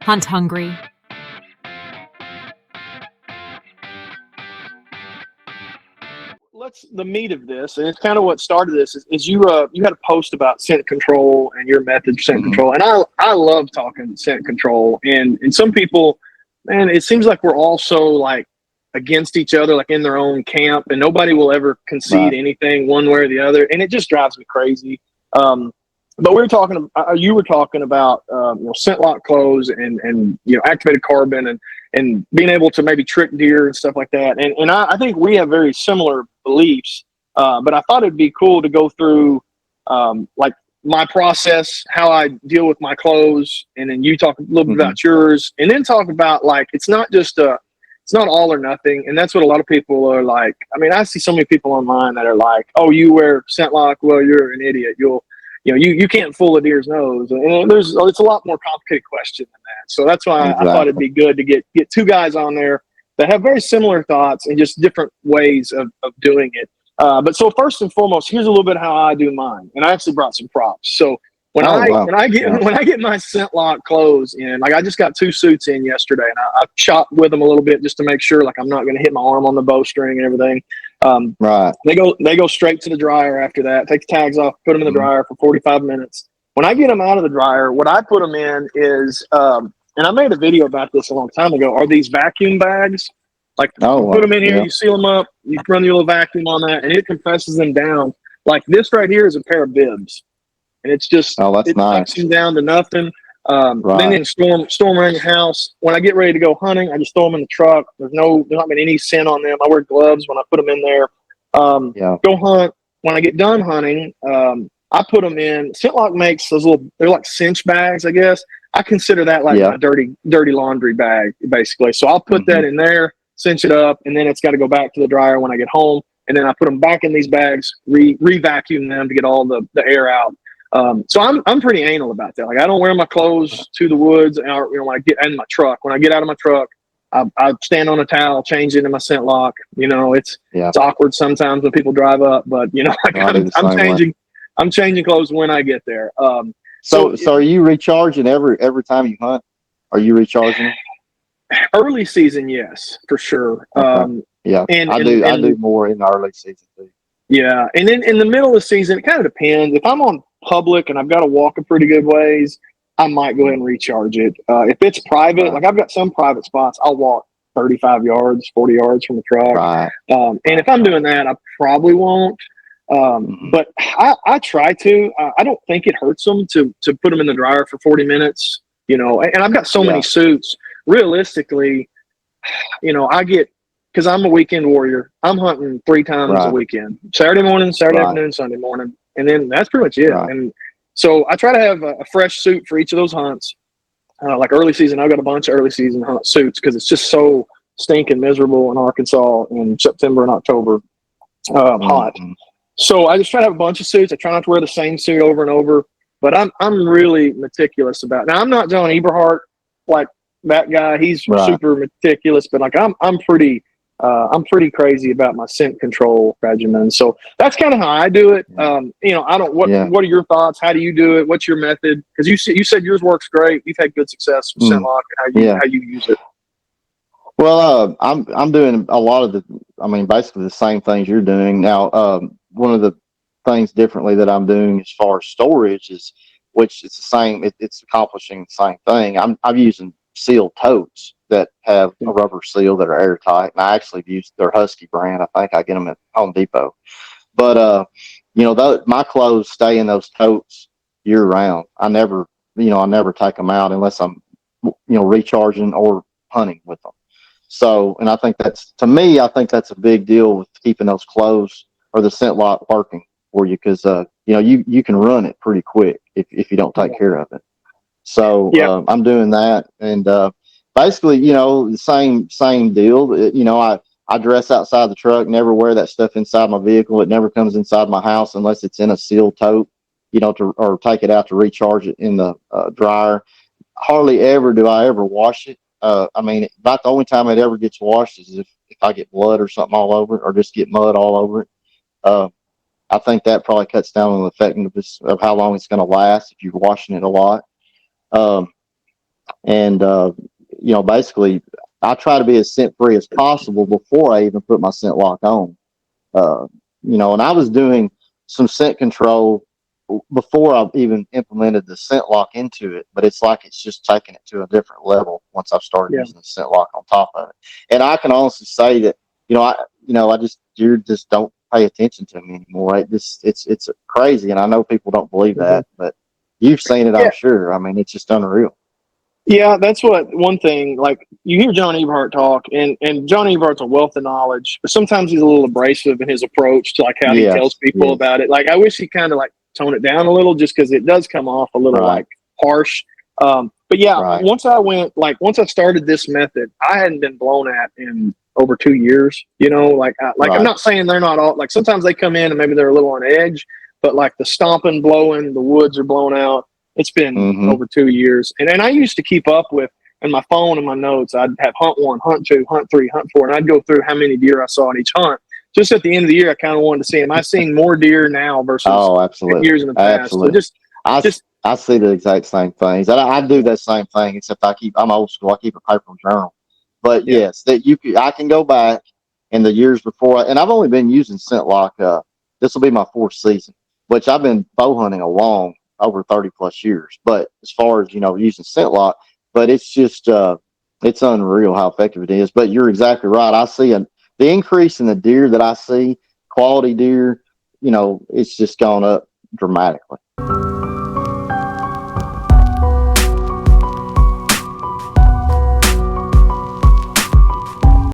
hunt hungry. The meat of this, and it's kind of what started this, is you had a post about scent control and your method for scent control, and I love talking scent control, and some people, man, it seems like we're all so like against each other, like in their own camp, and nobody will ever concede anything one way or the other, and it just drives me crazy. But you were talking about Scentlok clothes and activated carbon and being able to maybe trick deer and stuff like that. And I think we have very similar beliefs, but I thought it'd be cool to go through like my process, how I deal with my clothes, and then you talk a little bit about yours, and then talk about like it's not all or nothing, and that's what a lot of people are like. I mean, I see so many people online that are like, "Oh, you wear Scentlok? Well, you're an idiot. You can't fool a deer's nose." And it's a lot more complicated question than that. So that's why I thought it'd be good to get two guys on there that have very similar thoughts and just different ways of doing it. But so first and foremost, here's a little bit how I do mine, and I actually brought some props. So when I get my Scentlok clothes in, like I just got 2 suits in yesterday, and I chopped with them a little bit just to make sure like I'm not going to hit my arm on the bowstring and everything. They go straight to the dryer after that. Take the tags off, put them in the dryer for 45 minutes. When I get them out of the dryer, what I put them in is, and I made a video about this a long time ago, are these vacuum bags. Like put them in here, you seal them up, you run your little vacuum on that, and it compresses them down. Like this right here is a pair of bibs. And it's just, it sucks them down to nothing. Then in storm around your house. When I get ready to go hunting, I just throw them in the truck. There's not been any scent on them. I wear gloves when I put them in there. Go hunt. When I get done hunting, I put them in. Scentlok makes those they're like cinch bags, I guess. I consider that like a dirty laundry bag, basically. So I'll put that in there, cinch it up, and then it's got to go back to the dryer when I get home. And then I put them back in these bags, re-vacuum them to get all the air out. So I'm pretty anal about that. Like I don't wear my clothes to the woods, and when I get in my truck, when I get out of my truck, I stand on a towel, change into my Scentlok. It's awkward sometimes when people drive up, but like I'm changing clothes when I get there. So are you recharging every time you hunt? Are you recharging? Early season, yes, for sure. Okay. I do more in the early season too. Yeah, and then in the middle of the season, it kind of depends. If I'm on public and I've got to walk a pretty good ways, I might go ahead and recharge it. If it's private, like I've got some private spots, I'll walk 35 yards, 40 yards from the truck. And if I'm doing that, I probably won't. But I try to. I don't think it hurts them to put them in the dryer for 40 minutes. And I've got so many suits. Realistically, I get, because I'm a weekend warrior, I'm hunting 3 times a weekend: Saturday morning, Saturday afternoon, Sunday morning, and then that's pretty much it. And so I try to have a fresh suit for each of those hunts. Like early season, I've got a bunch of early season hunt suits because it's just so stinking miserable in Arkansas in September and October, hot. So I just try to have a bunch of suits. I try not to wear the same suit over and over, but I'm really meticulous about it. Now I'm not John Eberhart like that guy. He's super meticulous, but like I'm pretty crazy about my scent control regimen. So that's kind of how I do it. What are your thoughts? How do you do it? What's your method? Because you said yours works great. You've had good success with Scentlok and how you use it. Well, I'm doing a lot of basically the same things you're doing now. One of the things differently that I'm doing as far as storage is, which it's the same. It's accomplishing the same thing. I'm using sealed totes that have a rubber seal that are airtight, and I actually use their Husky brand. I think I get them at Home Depot. But my clothes stay in those totes year round. I never take them out unless I'm recharging or hunting with them. So, and I think that's a big deal with keeping those clothes or the Scentlok working for you, because you can run it pretty quick if you don't take care of it. So I'm doing that, and basically, the same deal. I dress outside the truck, never wear that stuff inside my vehicle. It never comes inside my house unless it's in a sealed tote, or take it out to recharge it in the dryer. Hardly ever do I ever wash it. About the only time it ever gets washed is if I get blood or something all over it, or just get mud all over it. I think that probably cuts down on the effectiveness of how long it's going to last if you're washing it a lot. And, basically I try to be as scent free as possible before I even put my scent lock on. Uh, and I was doing some scent control before I even implemented the scent lock into it, but it's like it's just taking it to a different level once I've started Yeah. using the scent lock on top of it. And I can honestly say that, I just, you just don't pay attention to me anymore. It's crazy. And I know people don't believe that, but you've seen it, Yeah. I'm sure. I mean, it's just unreal. Yeah, that's what one thing, like you hear John Eberhart talk, and John Eberhart's a wealth of knowledge, but sometimes he's a little abrasive in his approach to like how he tells Yes. people Yes. about it. Like I wish he kind of like tone it down a little just because it does come off a little Right. like harsh. But yeah, Right. once I started this method, I hadn't been blown at in over 2 years, like Right. I'm not saying they're not all, like sometimes they come in and maybe they're a little on edge, but like the stomping, blowing, the woods are blown out. It's been over 2 years. And I used to keep up with, in my phone and my notes, I'd have hunt 1, hunt 2, hunt 3, hunt 4, and I'd go through how many deer I saw at each hunt. Just at the end of the year, I kind of wanted to see, am I seeing more deer now versus Oh, absolutely. years in the past? Absolutely. So I see the exact same things. I do that same thing, except I'm old school. I keep a paper journal. But yeah, yes, I can go back in the years before, and I've only been using Scentlok. This will be my 4th season, which I've been bow hunting over 30 plus years. But as far as, using Scentlok, but it's just, it's unreal how effective it is. But you're exactly right. I see the increase in the deer that I see, quality deer, it's just gone up dramatically.